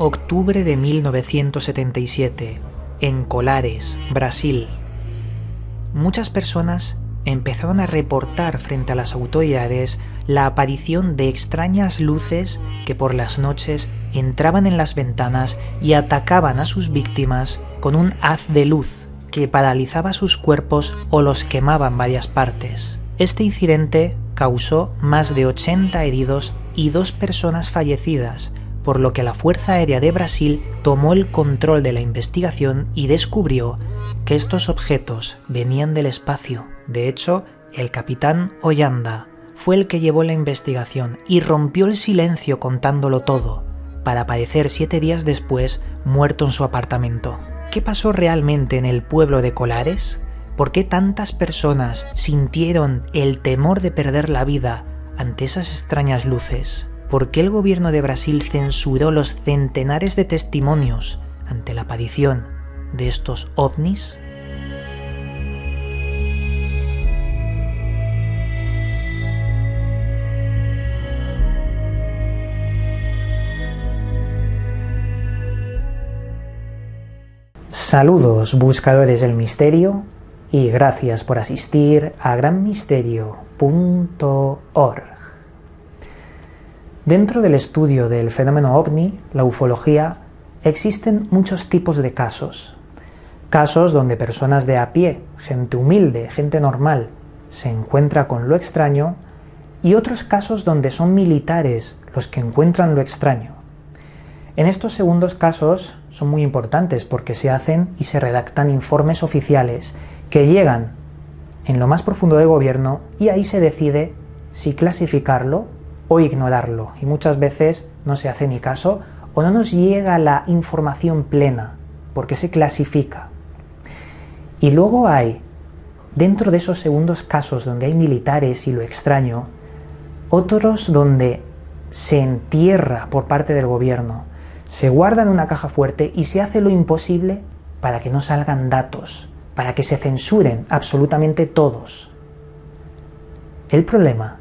Octubre de 1977, en Colares, Brasil. Muchas personas empezaron a reportar frente a las autoridades la aparición de extrañas luces que por las noches entraban en las ventanas y atacaban a sus víctimas con un haz de luz que paralizaba sus cuerpos o los quemaba en varias partes. Este incidente causó más de 80 heridos y 2 personas fallecidas, por lo que la Fuerza Aérea de Brasil tomó el control de la investigación y descubrió que estos objetos venían del espacio. De hecho, el capitán Hollanda fue el que llevó la investigación y rompió el silencio contándolo todo, para aparecer 7 días después muerto en su apartamento. ¿Qué pasó realmente en el pueblo de Colares? ¿Por qué tantas personas sintieron el temor de perder la vida ante esas extrañas luces? ¿Por qué el gobierno de Brasil censuró los centenares de testimonios ante la aparición de estos ovnis? Saludos, buscadores del misterio, y gracias por asistir a granmisterio.org. Dentro del estudio del fenómeno ovni, la ufología, existen muchos tipos de casos. Casos donde personas de a pie, gente humilde, gente normal, se encuentra con lo extraño, y otros casos donde son militares los que encuentran lo extraño. En estos segundos casos son muy importantes porque se hacen y se redactan informes oficiales que llegan en lo más profundo del gobierno y ahí se decide si clasificarlo o ignorarlo, y muchas veces no se hace ni caso o no nos llega la información plena porque se clasifica. Y luego hay, dentro de esos segundos casos donde hay militares y lo extraño, otros donde se entierra por parte del gobierno, se guarda en una caja fuerte y se hace lo imposible para que no salgan datos, para que se censuren absolutamente todos. El problema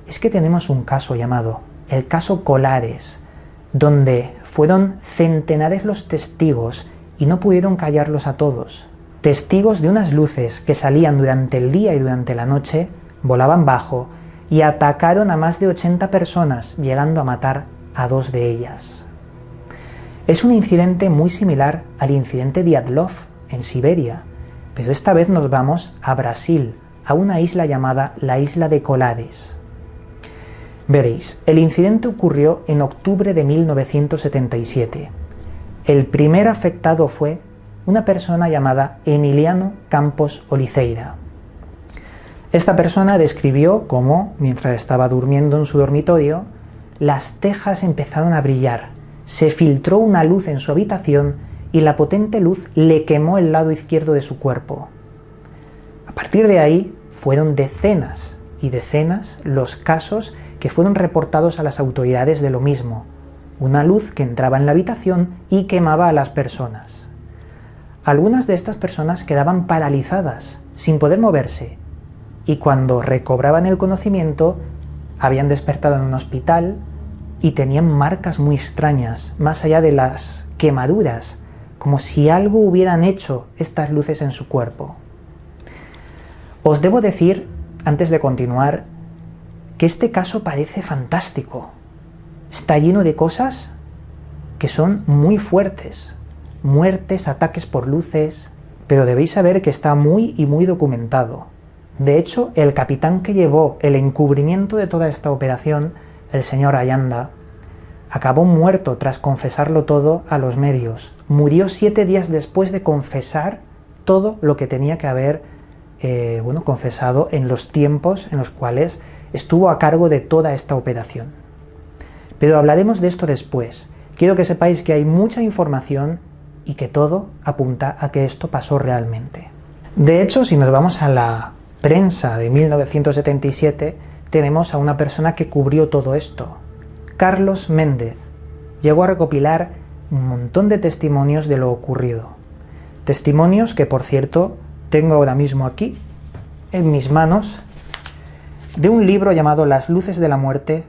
es que tenemos un caso llamado el caso Colares, donde fueron centenares los testigos y no pudieron callarlos a todos. Testigos de unas luces que salían durante el día y durante la noche, volaban bajo y atacaron a más de 80 personas, llegando a matar a 2 de ellas. Es un incidente muy similar al incidente Dyatlov en Siberia, pero esta vez nos vamos a Brasil, a una isla llamada la isla de Colares. Veréis, el incidente ocurrió en octubre de 1977. El primer afectado fue una persona llamada Emiliano Campos Oliceira. Esta persona describió cómo, mientras estaba durmiendo en su dormitorio, las tejas empezaron a brillar, se filtró una luz en su habitación y la potente luz le quemó el lado izquierdo de su cuerpo. A partir de ahí fueron decenas y decenas los casos que fueron reportados a las autoridades de lo mismo, una luz que entraba en la habitación y quemaba a las personas. Algunas de estas personas quedaban paralizadas, sin poder moverse, y cuando recobraban el conocimiento, habían despertado en un hospital y tenían marcas muy extrañas, más allá de las quemaduras, como si algo hubieran hecho estas luces en su cuerpo. Os debo decir, antes de continuar, que este caso parece fantástico. Está lleno de cosas que son muy fuertes. Muertes, ataques por luces, pero debéis saber que está muy documentado. De hecho, el capitán que llevó el encubrimiento de toda esta operación, el señor Hollanda, acabó muerto tras confesarlo todo a los medios. Murió 7 días después de confesar todo lo que tenía que haber confesado en los tiempos en los cuales estuvo a cargo de toda esta operación. Pero hablaremos de esto después. Quiero que sepáis que hay mucha información y que todo apunta a que esto pasó realmente. De hecho, si nos vamos a la prensa de 1977, tenemos a una persona que cubrió todo esto. Carlos Méndez llegó a recopilar un montón de testimonios de lo ocurrido. Testimonios que, por cierto, tengo ahora mismo aquí, en mis manos, de un libro llamado Las luces de la muerte,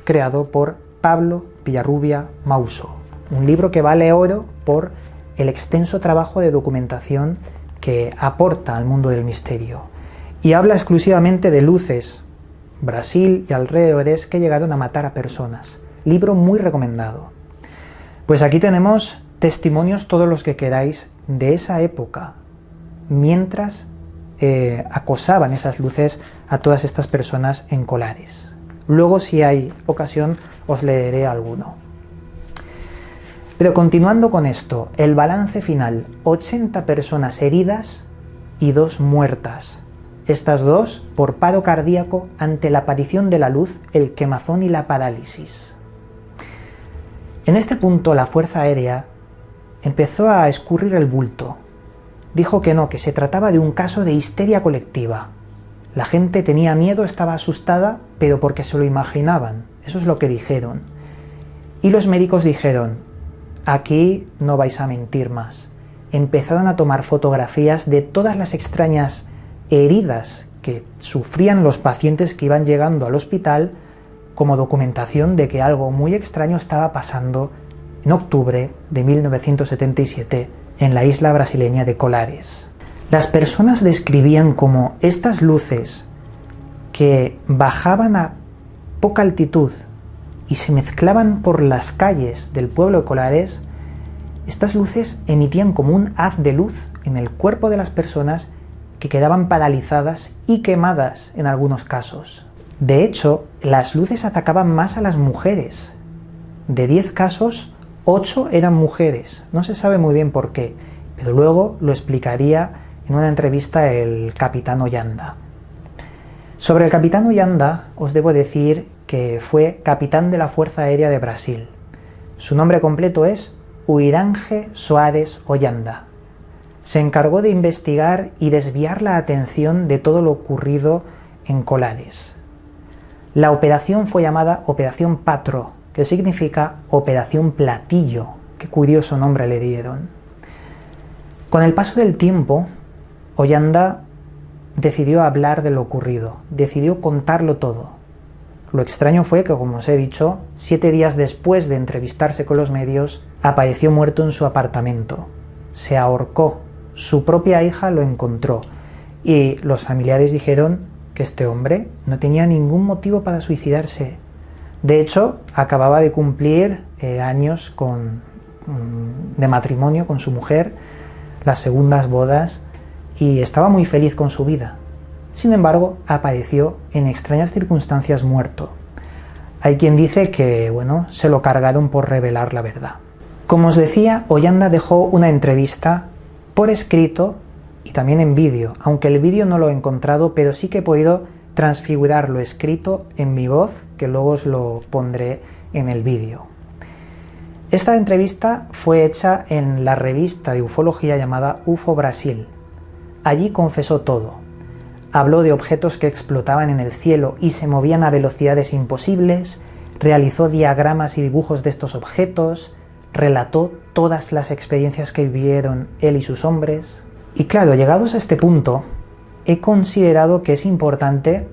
creado por Pablo Villarrubia Mauso. un libro que vale oro por el extenso trabajo de documentación que aporta al mundo del misterio. Y habla exclusivamente de luces, Brasil y alrededores que llegaron a matar a personas. Libro muy recomendado. Pues aquí tenemos testimonios todos los que queráis de esa época, mientras acosaban esas luces a todas estas personas en Colares. Luego, si hay ocasión, os leeré alguno. Pero continuando con esto, el balance final, 80 personas heridas y 2 muertas. Estas 2 por paro cardíaco ante la aparición de la luz, el quemazón y la parálisis. En este punto la Fuerza Aérea empezó a escurrir el bulto. Dijo que no, que se trataba de un caso de histeria colectiva. La gente tenía miedo, estaba asustada, pero porque se lo imaginaban. Eso es lo que dijeron. Y los médicos dijeron: aquí no vais a mentir más. Empezaron a tomar fotografías de todas las extrañas heridas que sufrían los pacientes que iban llegando al hospital como documentación de que algo muy extraño estaba pasando en octubre de 1977 en la isla brasileña de Colares. Las personas describían como estas luces que bajaban a poca altitud y se mezclaban por las calles del pueblo de Colares. Estas luces emitían como un haz de luz en el cuerpo de las personas que quedaban paralizadas y quemadas en algunos casos. De hecho, las luces atacaban más a las mujeres. De 10 casos, 8 eran mujeres. No se sabe muy bien por qué, pero luego lo explicaría en una entrevista el capitán Ollanda. Sobre el capitán Ollanda os debo decir que fue capitán de la Fuerza Aérea de Brasil. Su nombre completo es Uirange Soares Ollanda. Se encargó de investigar y desviar la atención de todo lo ocurrido en Colares. La operación fue llamada Operación Patro, que significa Operación Platillo. Qué curioso nombre le dieron. Con el paso del tiempo, Ollanda decidió hablar de lo ocurrido, decidió contarlo todo. Lo extraño fue que, como os he dicho, 7 días después de entrevistarse con los medios, apareció muerto en su apartamento. Se ahorcó, su propia hija lo encontró y los familiares dijeron que este hombre no tenía ningún motivo para suicidarse. De hecho, acababa de cumplir años de matrimonio con su mujer, las segundas bodas, y estaba muy feliz con su vida. Sin embargo, apareció en extrañas circunstancias muerto. Hay quien dice que, se lo cargaron por revelar la verdad. Como os decía, Ollanda dejó una entrevista por escrito y también en vídeo, aunque el vídeo no lo he encontrado, pero sí que he podido transfigurar lo escrito en mi voz, que luego os lo pondré en el vídeo. Esta entrevista fue hecha en la revista de ufología llamada UFO Brasil. Allí confesó todo. Habló de objetos que explotaban en el cielo y se movían a velocidades imposibles, realizó diagramas y dibujos de estos objetos, relató todas las experiencias que vivieron él y sus hombres. Y claro, llegados a este punto, he considerado que es importante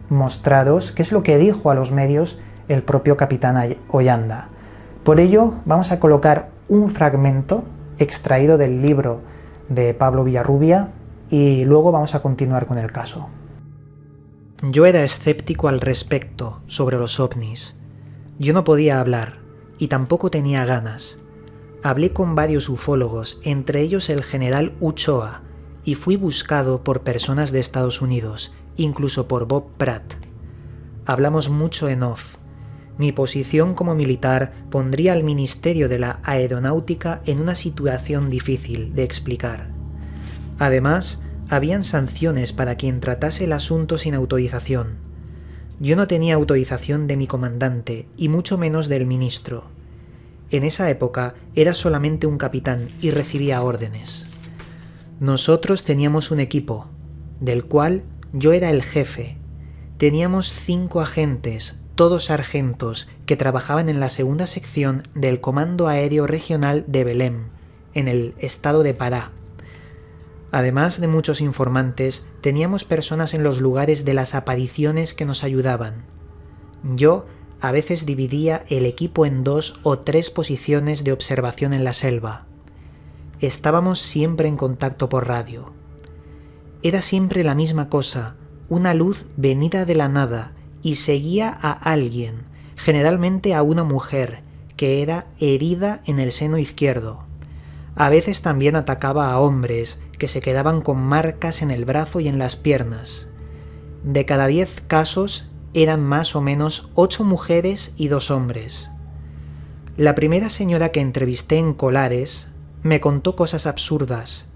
mostraros qué es lo que dijo a los medios el propio capitán Ollanda. Por ello, vamos a colocar un fragmento extraído del libro de Pablo Villarrubia y luego vamos a continuar con el caso. Yo era escéptico al respecto sobre los ovnis. Yo no podía hablar y tampoco tenía ganas. Hablé con varios ufólogos, entre ellos el general Uchoa, y fui buscado por personas de Estados Unidos, incluso por Bob Pratt. Hablamos mucho en off. Mi posición como militar pondría al Ministerio de la Aeronáutica en una situación difícil de explicar. Además, habían sanciones para quien tratase el asunto sin autorización. Yo no tenía autorización de mi comandante, y mucho menos del ministro. En esa época era solamente un capitán y recibía órdenes. Nosotros teníamos un equipo, del cual yo era el jefe. Teníamos 5 agentes, todos sargentos, que trabajaban en la segunda sección del Comando Aéreo Regional de Belém, en el estado de Pará. Además de muchos informantes, teníamos personas en los lugares de las apariciones que nos ayudaban. Yo a veces dividía el equipo en 2 o 3 posiciones de observación en la selva. Estábamos siempre en contacto por radio. Era siempre la misma cosa, una luz venida de la nada y seguía a alguien, generalmente a una mujer, que era herida en el seno izquierdo. A veces también atacaba a hombres, que se quedaban con marcas en el brazo y en las piernas. De cada 10 casos eran más o menos 8 mujeres y 2 hombres. La primera señora que entrevisté en Colares me contó cosas absurdas.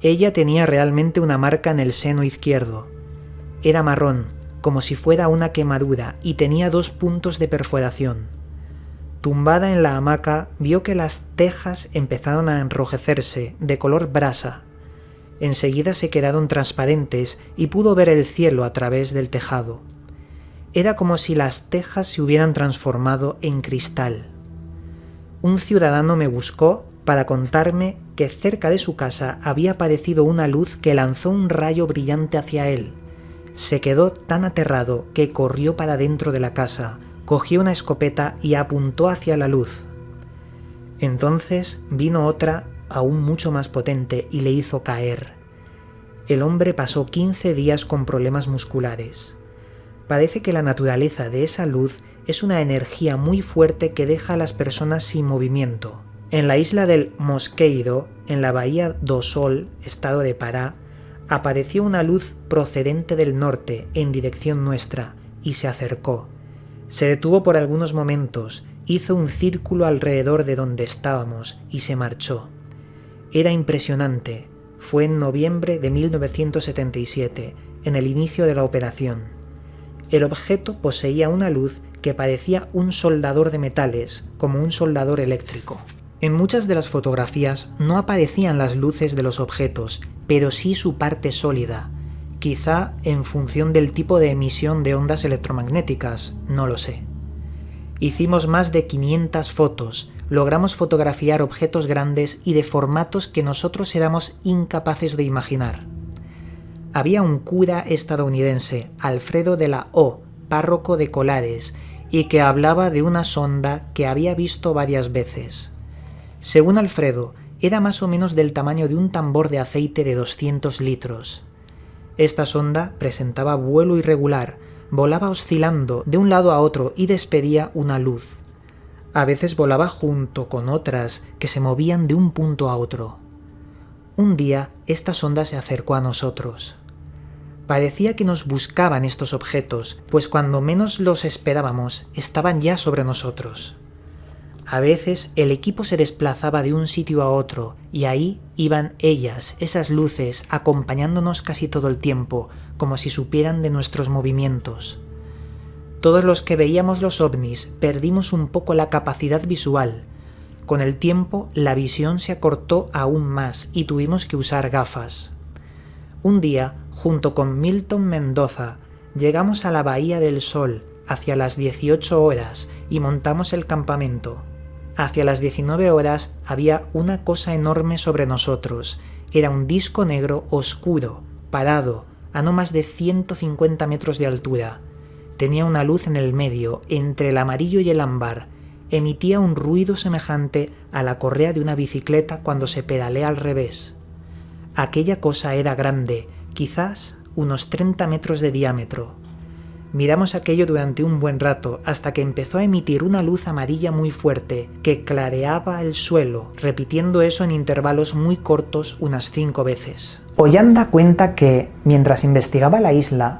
Ella tenía realmente una marca en el seno izquierdo. Era marrón, como si fuera una quemadura, y tenía 2 puntos de perforación. Tumbada en la hamaca, vio que las tejas empezaron a enrojecerse, de color brasa. Enseguida se quedaron transparentes y pudo ver el cielo a través del tejado. Era como si las tejas se hubieran transformado en cristal. Un ciudadano me buscó para contarme que cerca de su casa había aparecido una luz que lanzó un rayo brillante hacia él. Se quedó tan aterrado que corrió para dentro de la casa, cogió una escopeta y apuntó hacia la luz. Entonces vino otra aún mucho más potente y le hizo caer. El hombre pasó 15 días con problemas musculares. Parece que la naturaleza de esa luz es una energía muy fuerte que deja a las personas sin movimiento. En la isla del Mosqueiro, en la bahía do Sol, estado de Pará, apareció una luz procedente del norte en dirección nuestra y se acercó. Se detuvo por algunos momentos, hizo un círculo alrededor de donde estábamos y se marchó. Era impresionante. Fue en noviembre de 1977, en el inicio de la operación. El objeto poseía una luz que parecía un soldador de metales, como un soldador eléctrico. En muchas de las fotografías no aparecían las luces de los objetos, pero sí su parte sólida, quizá en función del tipo de emisión de ondas electromagnéticas, no lo sé. Hicimos más de 500 fotos, logramos fotografiar objetos grandes y de formatos que nosotros éramos incapaces de imaginar. Había un cura estadounidense, Alfredo de la O, párroco de Colares, y que hablaba de una sonda que había visto varias veces. Según Alfredo, era más o menos del tamaño de un tambor de aceite de 200 litros. Esta sonda presentaba vuelo irregular, volaba oscilando de un lado a otro y despedía una luz. A veces volaba junto con otras que se movían de un punto a otro. Un día, esta sonda se acercó a nosotros. Parecía que nos buscaban estos objetos, pues cuando menos los esperábamos, estaban ya sobre nosotros. A veces el equipo se desplazaba de un sitio a otro y ahí iban ellas, esas luces, acompañándonos casi todo el tiempo, como si supieran de nuestros movimientos. Todos los que veíamos los ovnis perdimos un poco la capacidad visual. Con el tiempo la visión se acortó aún más y tuvimos que usar gafas. Un día, junto con Milton Mendoza, llegamos a la Bahía del Sol hacia las 18 horas y montamos el campamento. Hacia las 19 horas había una cosa enorme sobre nosotros. Era un disco negro oscuro, parado, a no más de 150 metros de altura. Tenía una luz en el medio, entre el amarillo y el ámbar. Emitía un ruido semejante a la correa de una bicicleta cuando se pedalea al revés. Aquella cosa era grande, quizás unos 30 metros de diámetro. Miramos aquello durante un buen rato hasta que empezó a emitir una luz amarilla muy fuerte que clareaba el suelo, repitiendo eso en intervalos muy cortos unas 5 veces. Ollanda cuenta que, mientras investigaba la isla,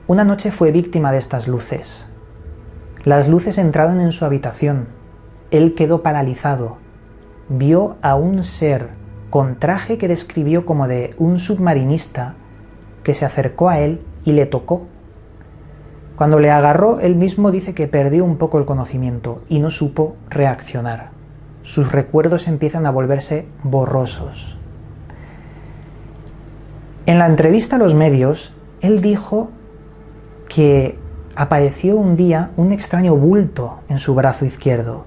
una noche fue víctima de estas luces. Las luces entraron en su habitación. Él quedó paralizado. Vio a un ser con traje que describió como de un submarinista que se acercó a él y le tocó. Cuando le agarró, él mismo dice que perdió un poco el conocimiento y no supo reaccionar. Sus recuerdos empiezan a volverse borrosos. En la entrevista a los medios, él dijo que apareció un día un extraño bulto en su brazo izquierdo.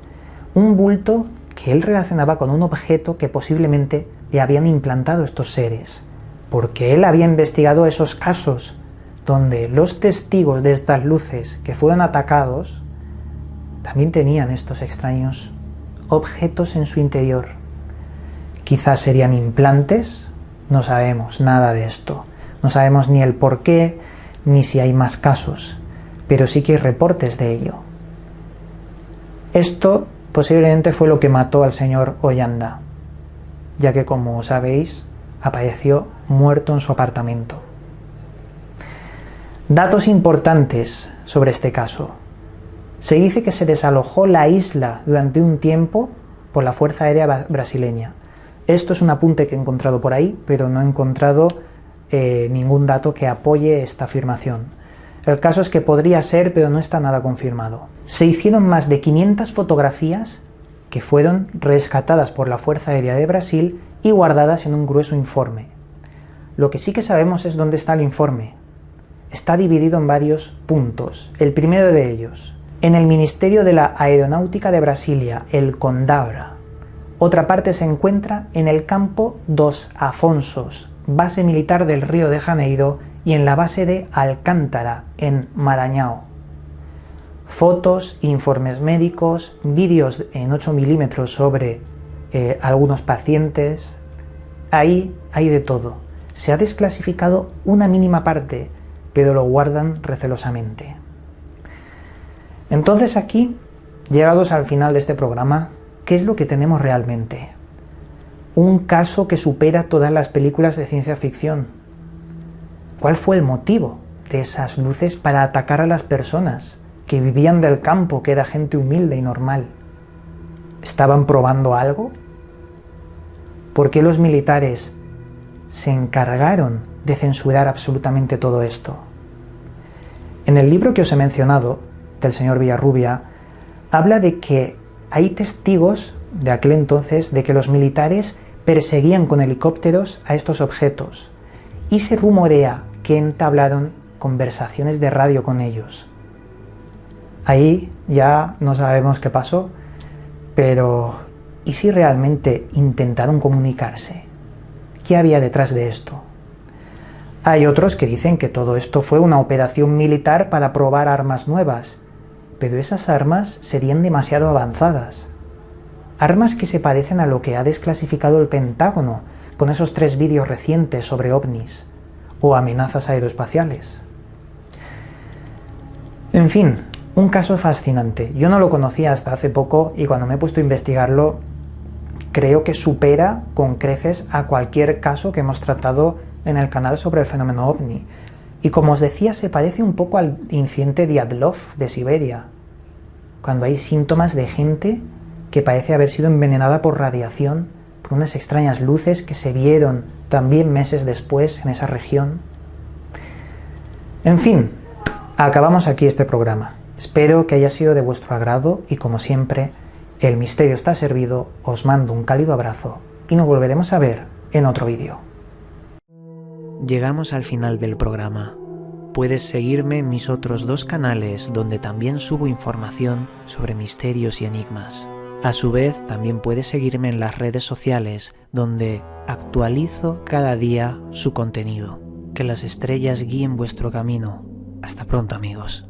Un bulto que él relacionaba con un objeto que posiblemente le habían implantado estos seres, porque él había investigado esos casos donde los testigos de estas luces que fueron atacados también tenían estos extraños objetos en su interior. Quizás serían implantes, no sabemos nada de esto. No sabemos ni el por qué, ni si hay más casos, pero sí que hay reportes de ello. Esto posiblemente fue lo que mató al señor Oyanda, ya que, como sabéis, apareció muerto en su apartamento. Datos importantes sobre este caso. Se dice que se desalojó la isla durante un tiempo por la Fuerza Aérea Brasileña. Esto es un apunte que he encontrado por ahí, pero no he encontrado ningún dato que apoye esta afirmación. El caso es que podría ser, pero no está nada confirmado. Se hicieron más de 500 fotografías que fueron rescatadas por la Fuerza Aérea de Brasil y guardadas en un grueso informe. Lo que sí que sabemos es dónde está el informe. Está dividido en varios puntos. El primero de ellos, en el Ministerio de la Aeronáutica de Brasilia, el Condabra. Otra parte se encuentra en el campo dos Afonsos, base militar del Río de Janeiro, y en la base de Alcántara, en Maranhão. Fotos, informes médicos, vídeos en 8 milímetros sobre algunos pacientes. Ahí hay de todo. Se ha desclasificado una mínima parte, pero lo guardan recelosamente. Entonces aquí, llegados al final de este programa, ¿qué es lo que tenemos realmente? Un caso que supera todas las películas de ciencia ficción. ¿Cuál fue el motivo de esas luces para atacar a las personas que vivían del campo, que era gente humilde y normal? ¿Estaban probando algo? ¿Por qué los militares se encargaron de censurar absolutamente todo esto? En el libro que os he mencionado, del señor Villarrubia, habla de que hay testigos de aquel entonces de que los militares perseguían con helicópteros a estos objetos y se rumorea que entablaron conversaciones de radio con ellos. Ahí ya no sabemos qué pasó, pero ¿y si realmente intentaron comunicarse? ¿Qué había detrás de esto? Hay otros que dicen que todo esto fue una operación militar para probar armas nuevas, pero esas armas serían demasiado avanzadas. Armas que se parecen a lo que ha desclasificado el Pentágono con esos 3 vídeos recientes sobre ovnis o amenazas aeroespaciales. En fin, un caso fascinante. Yo no lo conocía hasta hace poco y cuando me he puesto a investigarlo, creo que supera con creces a cualquier caso que hemos tratado en el canal sobre el fenómeno ovni. Y como os decía, se parece un poco al incidente Diatlov de Siberia, cuando hay síntomas de gente que parece haber sido envenenada por radiación, por unas extrañas luces que se vieron también meses después en esa región. En fin, acabamos aquí este programa. Espero que haya sido de vuestro agrado y, como siempre, el misterio está servido. Os mando un cálido abrazo y nos volveremos a ver en otro vídeo. Llegamos al final del programa. Puedes seguirme en mis otros 2 canales donde también subo información sobre misterios y enigmas. A su vez, también puedes seguirme en las redes sociales donde actualizo cada día su contenido. Que las estrellas guíen vuestro camino. Hasta pronto, amigos.